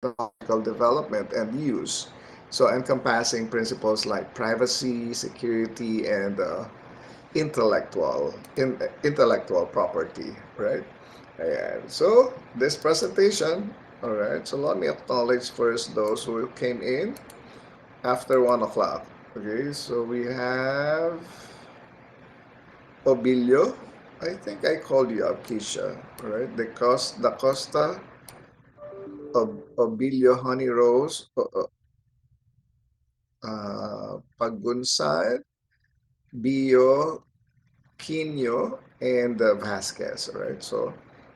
technological development and use. So encompassing principles like privacy, security, and intellectual property, right? And so this presentation, all right. So let me acknowledge first those who came in after 1 o'clock. Okay, so we have Obilio. I think I called you up, Keisha. All right, the Costa, Obilio, Honey Rose, Pagunsad, Bio, Quino, and Vasquez. All right, so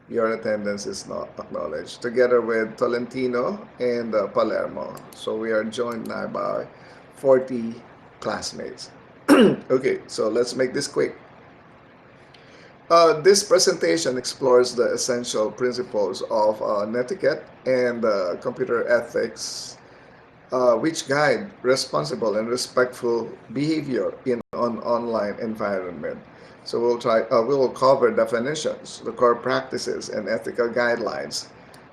your attendance is not acknowledged, together with Tolentino and Palermo. So we are joined now by 40 classmates. Okay, so let's make this quick. This presentation explores the essential principles of netiquette and computer ethics, which guide responsible and respectful behavior in an online environment. So we will cover definitions, the core practices, and ethical guidelines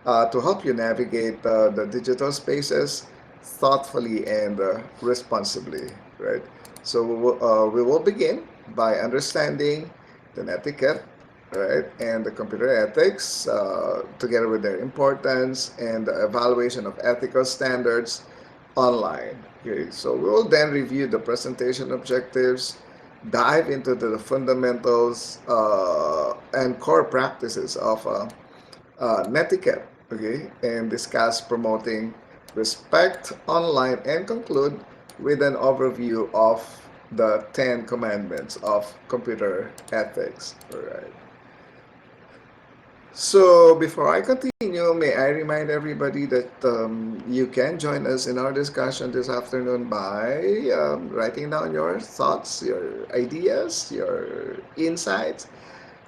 to help you navigate the digital spaces thoughtfully and responsibly, right? So we will begin by understanding the etiquette, right, and the computer ethics, together with their importance and the evaluation of ethical standards online. Okay, so we will then review the presentation objectives, dive into the fundamentals and core practices of netiquette, okay, and discuss promoting respect online, and conclude with an overview of the 10 commandments of computer ethics. All right. So before I continue, may I remind everybody that you can join us in our discussion this afternoon by writing down your thoughts, your ideas, your insights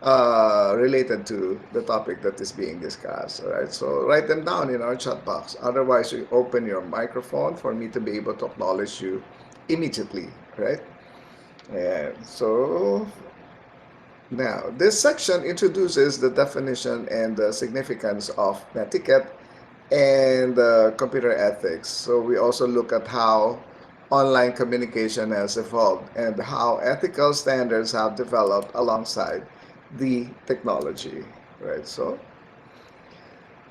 related to the topic that is being discussed. All right, so write them down in our chat box. Otherwise, you open your microphone for me to be able to acknowledge you immediately, right? And so now, this section introduces the definition and the significance of netiquette and computer ethics. So we also look at how online communication has evolved and how ethical standards have developed alongside the technology, right? So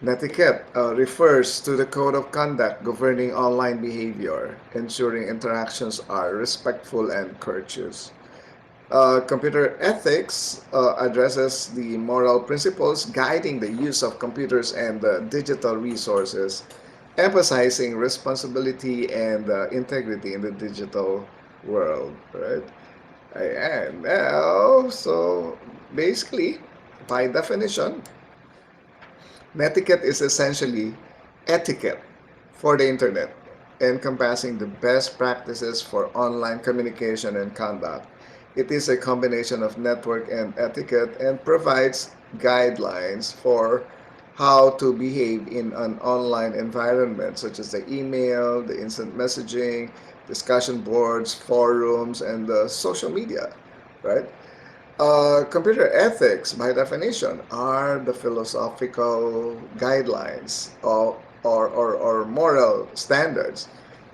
netiquette refers to the code of conduct governing online behavior, ensuring interactions are respectful and courteous. Computer ethics addresses the moral principles guiding the use of computers and digital resources, emphasizing responsibility and integrity in the digital world, right? And now, so basically, by definition, netiquette is essentially etiquette for the internet, encompassing the best practices for online communication and conduct. It is a combination of network and etiquette and provides guidelines for how to behave in an online environment, such as the email, the instant messaging, discussion boards, forums, and the social media, right? Computer ethics, by definition, are the philosophical guidelines or moral standards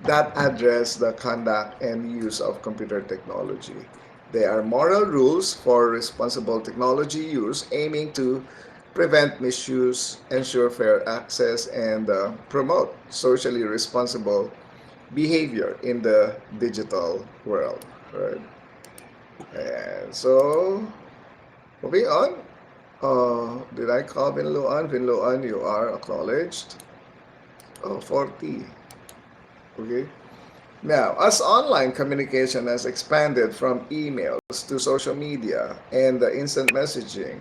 that address the conduct and use of computer technology. They are moral rules for responsible technology use, aiming to prevent misuse, ensure fair access, and promote socially responsible behavior in the digital world. Right? And so, moving on. Did I call Vinluan? Vinluan, you are acknowledged. Oh, 40. Okay. Now, as online communication has expanded from emails to social media and the instant messaging,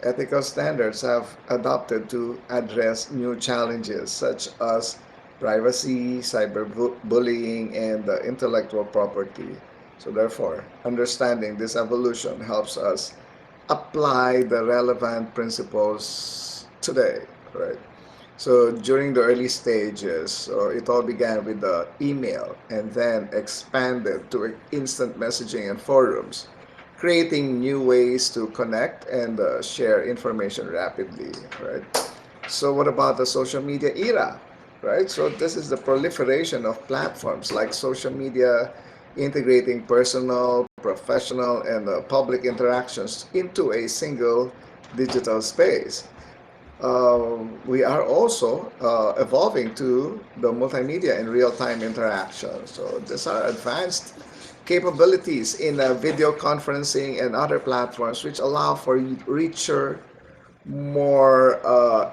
ethical standards have adopted to address new challenges such as privacy, cyberbullying, and intellectual property. So, therefore, understanding this evolution helps us apply the relevant principles today, right? So during the early stages, so it all began with the email and then expanded to instant messaging and forums, creating new ways to connect and share information rapidly, right? So what about the social media era? right? So this is the proliferation of platforms like social media, integrating personal, professional, and public interactions into a single digital space. We are also evolving to the multimedia and real-time interaction. So these are advanced capabilities in video conferencing and other platforms which allow for richer, more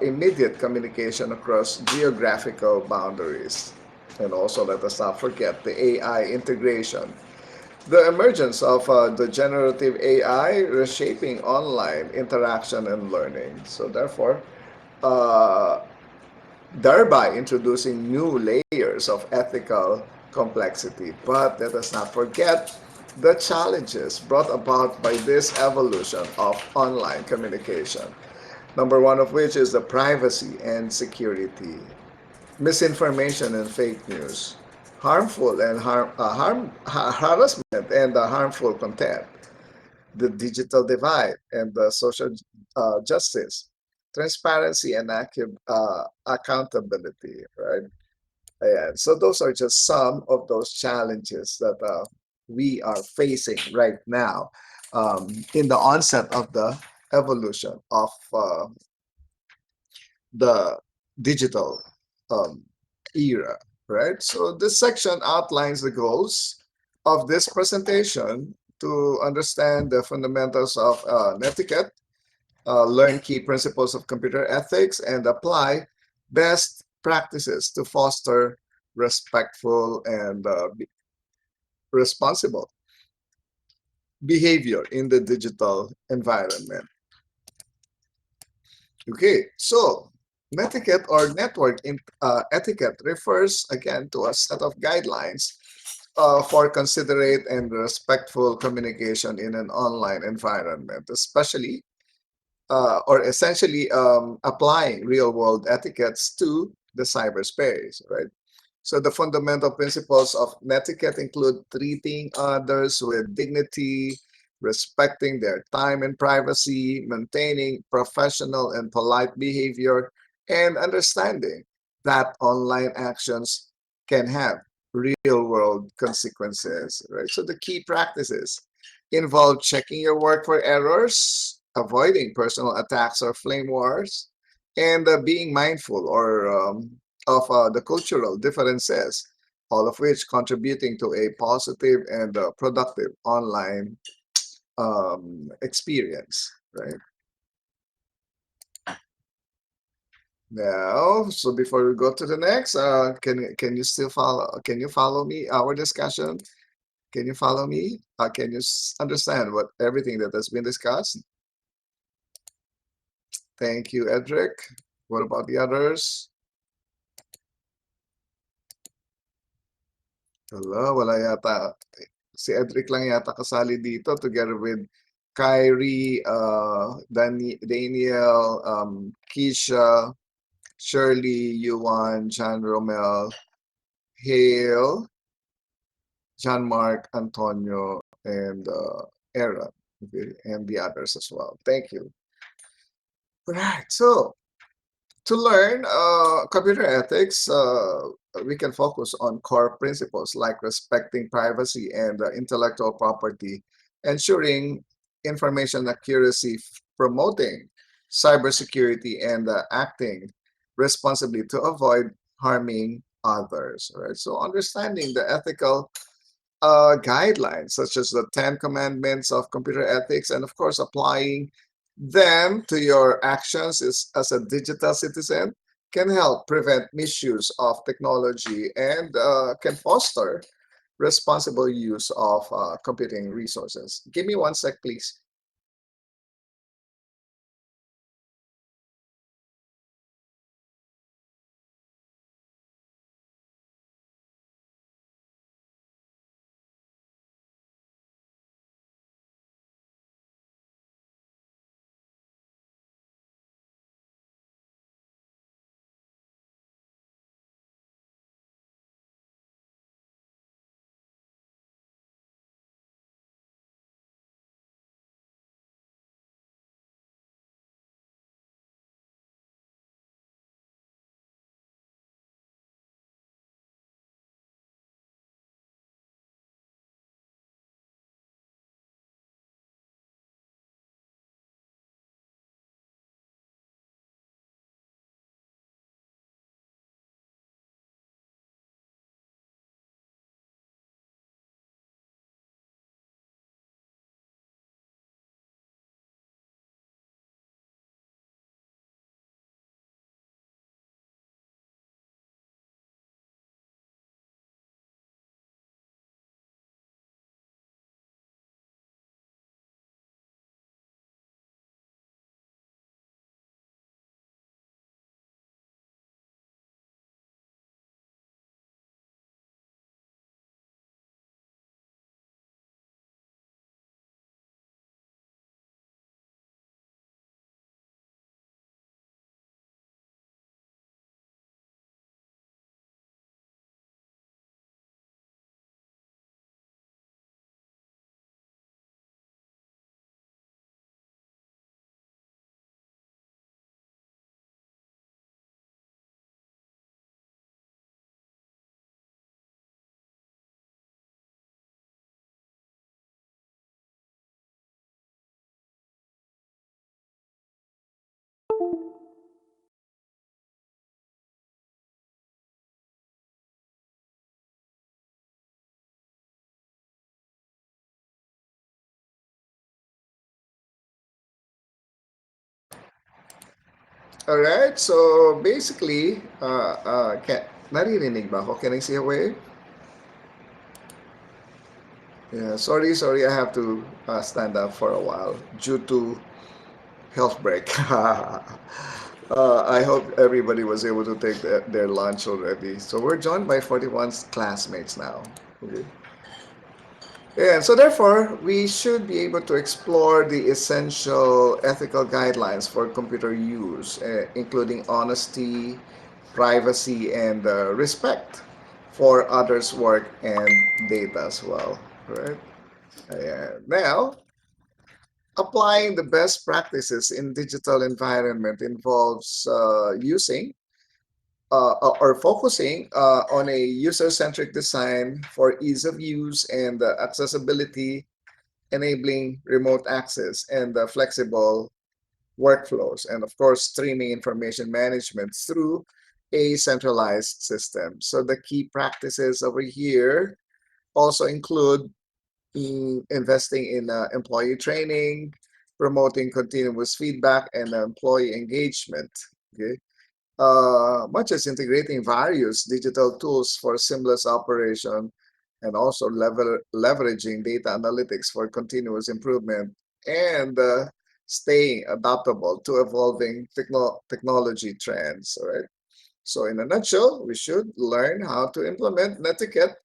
immediate communication across geographical boundaries. And also, let us not forget the AI integration. The emergence of the generative AI reshaping online interaction and learning. So, therefore, uh, thereby introducing new layers of ethical complexity. But let us not forget the challenges brought about by this evolution of online communication. Number one of which is the privacy and security, misinformation and fake news, harmful and harassment and harmful content, the digital divide and the social justice, transparency and accountability, right? Yeah, so those are just some of those challenges that we are facing right now in the onset of the evolution of the digital um, era, right? So this section outlines the goals of this presentation to understand the fundamentals of etiquette, learn key principles of computer ethics, and apply best practices to foster respectful and responsible behavior in the digital environment. Okay, so netiquette or etiquette refers again to a set of guidelines for considerate and respectful communication in an online environment, especially or essentially applying real world etiquettes to the cyberspace, right? So the fundamental principles of netiquette include treating others with dignity, respecting their time and privacy, maintaining professional and polite behavior, and understanding that online actions can have real world consequences, right? So the key practices involve checking your work for errors, avoiding personal attacks or flame wars, and being mindful of the cultural differences, all of which contributing to a positive and productive online experience, right? Now, so before we go to the next, can you still follow? Can you follow me? Our discussion. Can you follow me? Can you understand what everything that has been discussed? Thank you, Edric. What about the others? Hello, wala yata. Si Edric lang yata kasali dito together with Kyrie, Daniel, Keisha, Shirley, Yuan, John Romel, Hale, John Mark, Antonio, and Aaron, okay, and the others as well. Thank you. Right. So to learn computer ethics, we can focus on core principles like respecting privacy and intellectual property, ensuring information accuracy, promoting cybersecurity, and acting responsibly to avoid harming others. Right. So understanding the ethical guidelines such as the 10 commandments of computer ethics and of course applying them to your actions as a digital citizen can help prevent misuse of technology and can foster responsible use of computing resources. Give me one sec, please. Alright, so basically, naririnig ba ako? Can I see a wave? Yeah, sorry, I have to stand up for a while due to health break. I hope everybody was able to take their lunch already. So we're joined by 41 classmates now. Okay. Yeah, so therefore, we should be able to explore the essential ethical guidelines for computer use, including honesty, privacy, and respect for others' work and data as well. Right? Now, applying the best practices in digital environment involves using or focusing on a user-centric design for ease of use and accessibility, enabling remote access and flexible workflows, and of course, streaming information management through a centralized system. So the key practices over here also include investing in employee training, promoting continuous feedback and employee engagement. Okay, much as integrating various digital tools for seamless operation, and also leveraging data analytics for continuous improvement, and staying adaptable to evolving technology trends. All right. So, in a nutshell, we should learn how to implement netiquette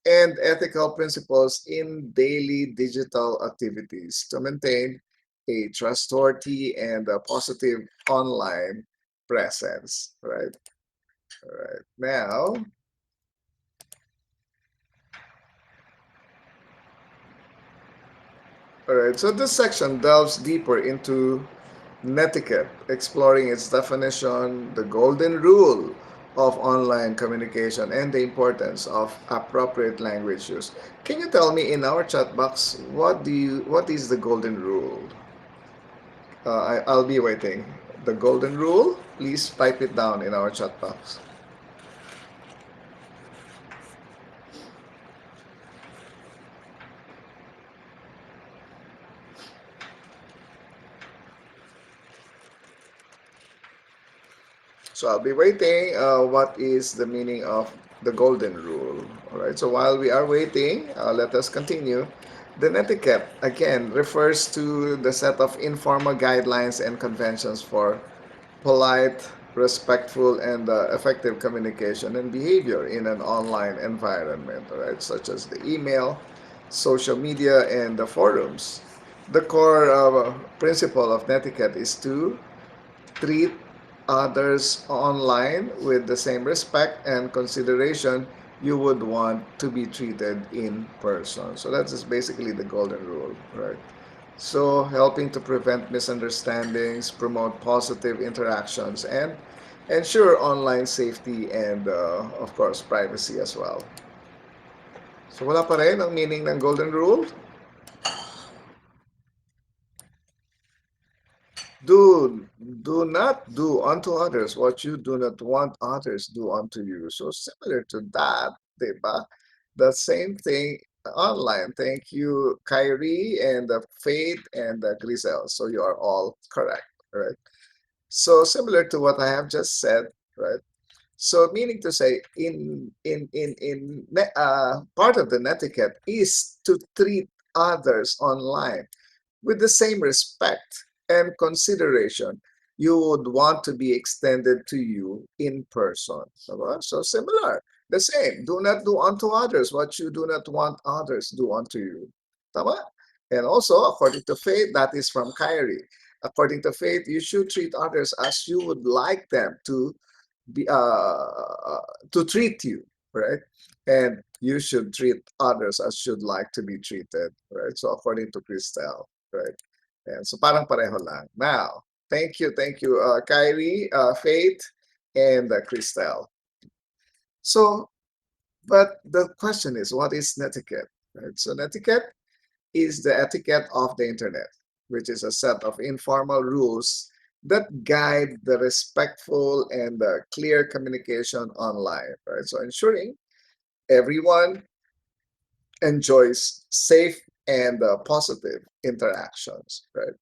and ethical principles in daily digital activities to maintain a trustworthy and a positive online presence. Right. All right. Now, all right. So this section delves deeper into netiquette, exploring its definition, the golden rule of online communication, and the importance of appropriate language use. Can you tell me in our chat box what is the golden rule? I'll be waiting. The golden rule, please type it down in our chat box. So I'll be waiting. What is the meaning of the golden rule? All right. So while we are waiting, let us continue. The netiquette again refers to the set of informal guidelines and conventions for polite, respectful, and effective communication and behavior in an online environment. All right, such as the email, social media, and the forums. The core principle of netiquette is to treat others online with the same respect and consideration you would want to be treated in person. So that's just basically the golden rule, right? So helping to prevent misunderstandings, promote positive interactions, and ensure online safety and of course privacy as well. So wala pa rin ang meaning ng golden rule. Do not do unto others what you do not want others do unto you. So similar to that, diba? The same thing online. Thank you, Kyrie and Faith and Grisel. So you are all correct, right? So similar to what I have just said, right? So meaning to say, part of the netiquette is to treat others online with the same respect and consideration you would want to be extended to you in person. So similar, the same. Do not do unto others what you do not want others do unto you. Tama? And also, according to faith, that is from Kyrie. According to faith, you should treat others as you would like them be to treat you, right? And you should treat others as you'd like to be treated, right? So according to Christelle, right? And so parang pareho lang. Now, thank you, Kyrie, Faith, and Christelle. So, but the question is, what is netiquette? Right? So netiquette is the etiquette of the internet, which is a set of informal rules that guide the respectful and clear communication online, right? So ensuring everyone enjoys safe and positive interactions, right?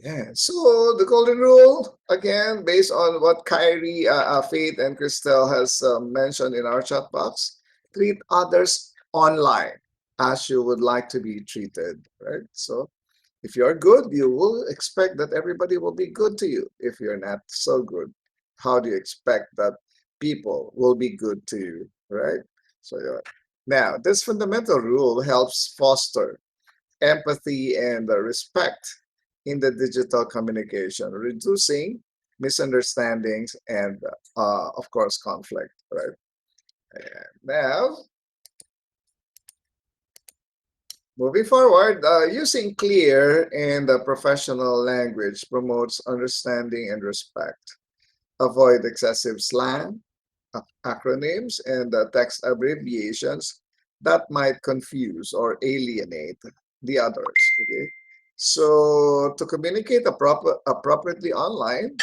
Yeah. So the golden rule, again, based on what Kyrie, Faith, and Christelle has mentioned in our chat box, treat others online as you would like to be treated, right? So if you're good, you will expect that everybody will be good to you. If you're not so good, how do you expect that people will be good to you, right? So yeah. Now, this fundamental rule helps foster empathy and respect in the digital communication, reducing misunderstandings and, of course, conflict, right? And now, moving forward, using clear and professional language promotes understanding and respect. Avoid excessive slang, acronyms, and text abbreviations that might confuse or alienate the others. Okay, so to communicate appropriately online,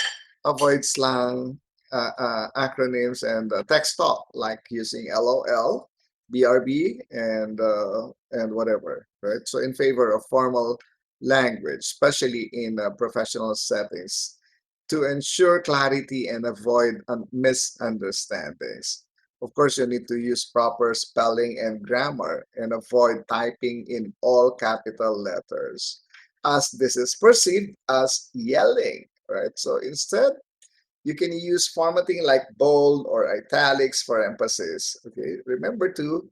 avoid slang, acronyms, and text talk like using LOL, BRB, and whatever. Right. So in favor of formal language, especially in professional settings, to ensure clarity and avoid misunderstandings. Of course, you need to use proper spelling and grammar and avoid typing in all capital letters, as this is perceived as yelling, right? So instead, you can use formatting like bold or italics for emphasis. Okay, remember to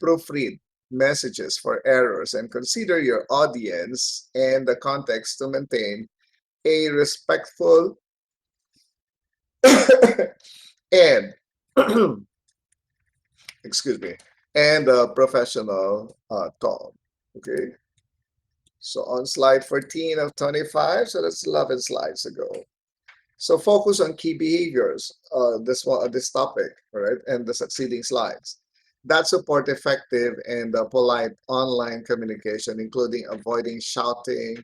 proofread messages for errors and consider your audience and the context to maintain a respectful and excuse me, and a professional tone. Okay, so on slide 14 of 25, so that's 11 slides ago. So focus on key behaviors, this topic, all right, and the succeeding slides that support effective and polite online communication, including avoiding shouting,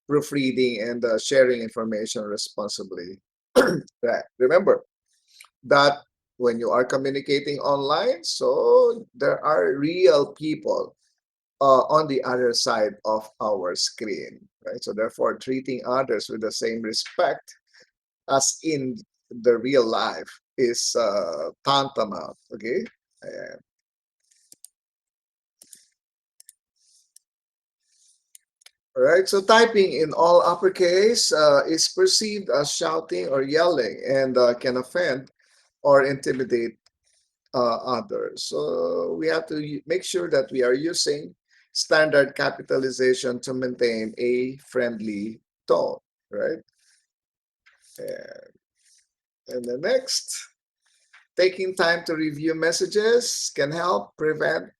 proofreading, and sharing information responsibly. Right. Remember, that when you are communicating online, so there are real people on the other side of our screen, right? So therefore, treating others with the same respect as in the real life is tantamount, okay? Uh, all right, so typing in all uppercase is perceived as shouting or yelling and can offend or intimidate others. So we have to make sure that we are using standard capitalization to maintain a friendly tone, right? And, and the next, taking time to review messages can help prevent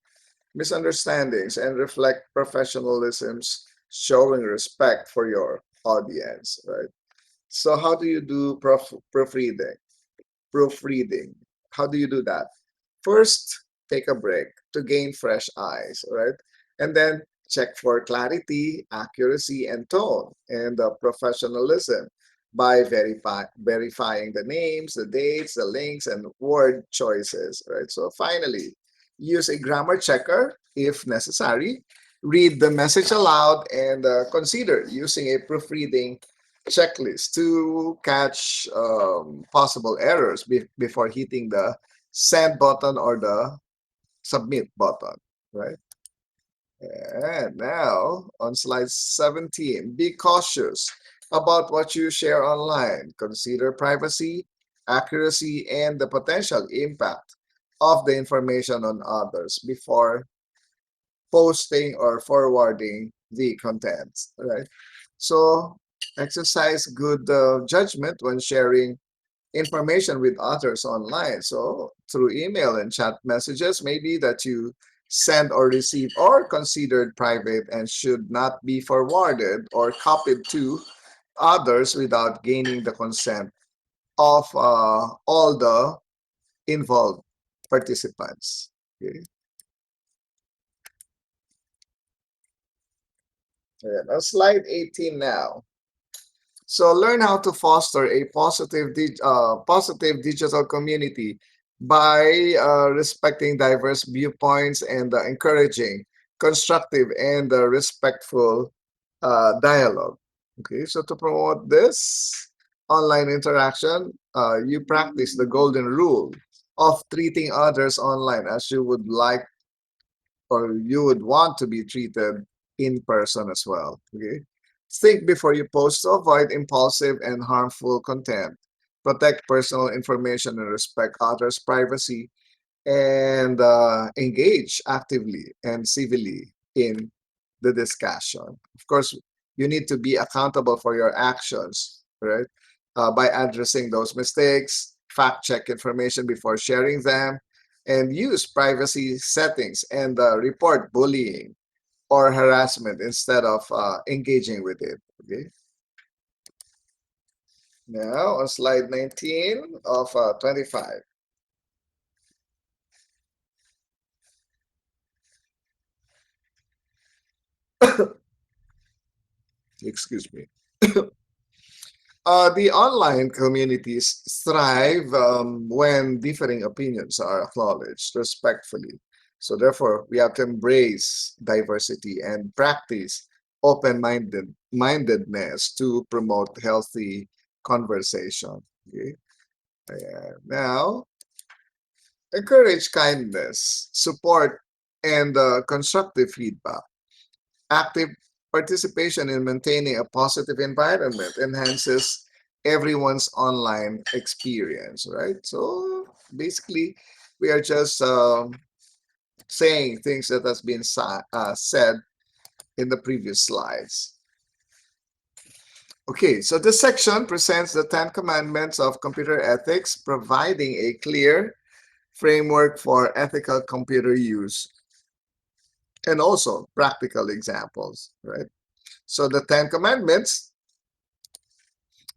misunderstandings and reflect professionalism's showing respect for your audience, right? So how do you do proofreading? Proofreading. How do you do that? First, take a break to gain fresh eyes, right? And then check for clarity, accuracy, and tone, and professionalism by verifying the names, the dates, the links, and word choices, right? So finally, use a grammar checker if necessary. Read the message aloud and consider using a proofreading checklist to catch possible errors before hitting the send button or the submit button, right? And now on slide 17, be cautious about what you share online. Consider privacy, accuracy, and the potential impact of the information on others before posting or forwarding the contents, right? So exercise good judgment when sharing information with others online. So through email and chat messages, maybe that you send or receive or considered private and should not be forwarded or copied to others without gaining the consent of all the involved participants. Okay. And on slide 18 now. So learn how to foster a positive digital community by respecting diverse viewpoints and encouraging constructive and respectful dialogue. Okay, so to promote this online interaction, you practice the golden rule of treating others online as you would like or you would want to be treated in person as well. Okay, think before you post to avoid impulsive and harmful content. Protect personal information and respect others' privacy, and engage actively and civilly in the discussion. Of course, you need to be accountable for your actions, right? By addressing those mistakes, fact check information before sharing them, and use privacy settings and report bullying or harassment instead of engaging with it. Okay. Now on slide 19 of 25. Excuse me. The online communities thrive when differing opinions are acknowledged respectfully. So, therefore, we have to embrace diversity and practice mindedness to promote healthy conversation. Okay? Now, encourage kindness, support, and constructive feedback. Active participation in maintaining a positive environment enhances everyone's online experience, right? So basically, we are just saying things that has been said in the previous slides. Okay, so this section presents the 10 commandments of computer ethics, providing a clear framework for ethical computer use and also practical examples, right? So the 10 commandments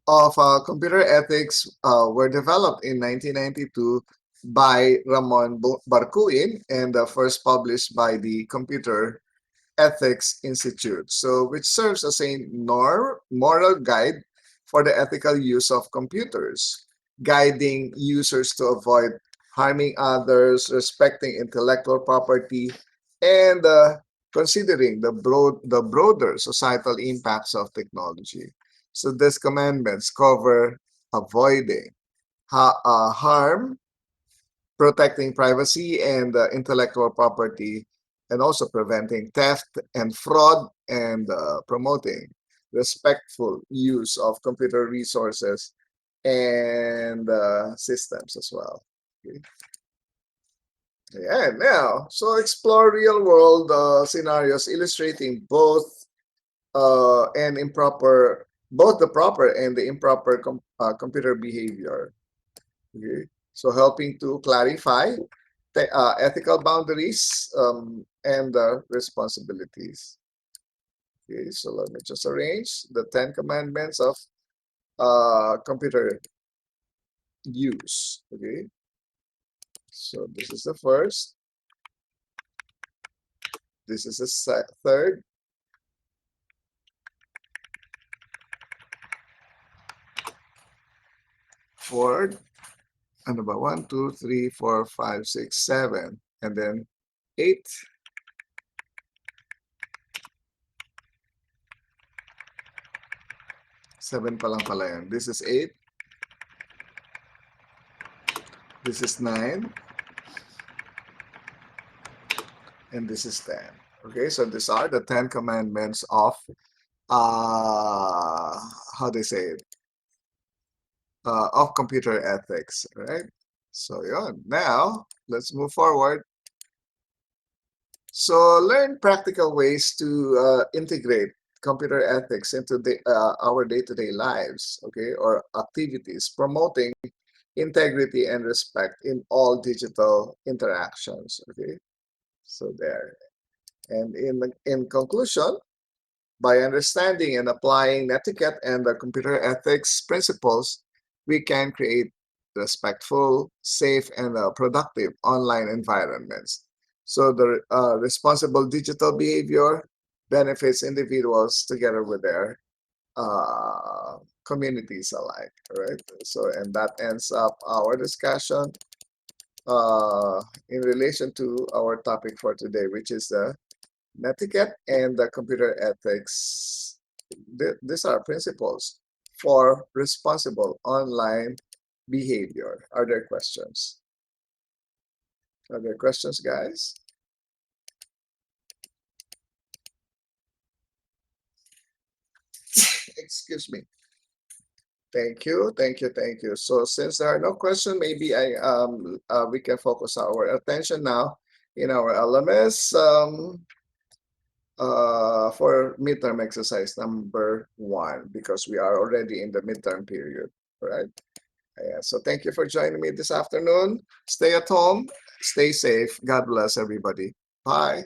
of computer ethics were developed in 1992 by Ramon Barcuin and first published by the Computer Ethics Institute, so which serves as a moral guide for the ethical use of computers, guiding users to avoid harming others, respecting intellectual property, and considering the broader societal impacts of technology. So these commandments cover avoiding harm, protecting privacy and intellectual property, and also preventing theft and fraud, and promoting respectful use of computer resources and systems as well. Okay. Yeah, now, so explore real world scenarios illustrating both the proper and the improper computer behavior. Okay. So helping to clarify ethical boundaries and responsibilities. Okay, so let me just arrange the 10 commandments of computer use. Okay, so this is the first, this is the third, fourth, ano ba? 1, 2, 3, 4, 5, 6, 7, and then 8. Seven pa lang pala yan. This is 8. This is 9. And this is 10. Okay, so these are the 10 commandments of how they say it, of computer ethics, right? So yeah, now let's move forward. So learn practical ways to integrate computer ethics into our day-to-day lives, okay, or activities, promoting integrity and respect in all digital interactions, okay? So there. And in conclusion, by understanding and applying etiquette and the computer ethics principles, we can create respectful, safe, and productive online environments. So the responsible digital behavior benefits individuals together with their communities alike, right? So, and that ends up our discussion in relation to our topic for today, which is the etiquette and the computer ethics these are principles for responsible online behavior. Are there questions? Are there questions, guys? Excuse me. Thank you, thank you, thank you. So since there are no questions, maybe we can focus our attention now in our LMS for midterm exercise number 1, because we are already in the midterm period, right? Yeah, so thank you for joining me this afternoon. Stay at home, stay safe. God bless everybody. Bye.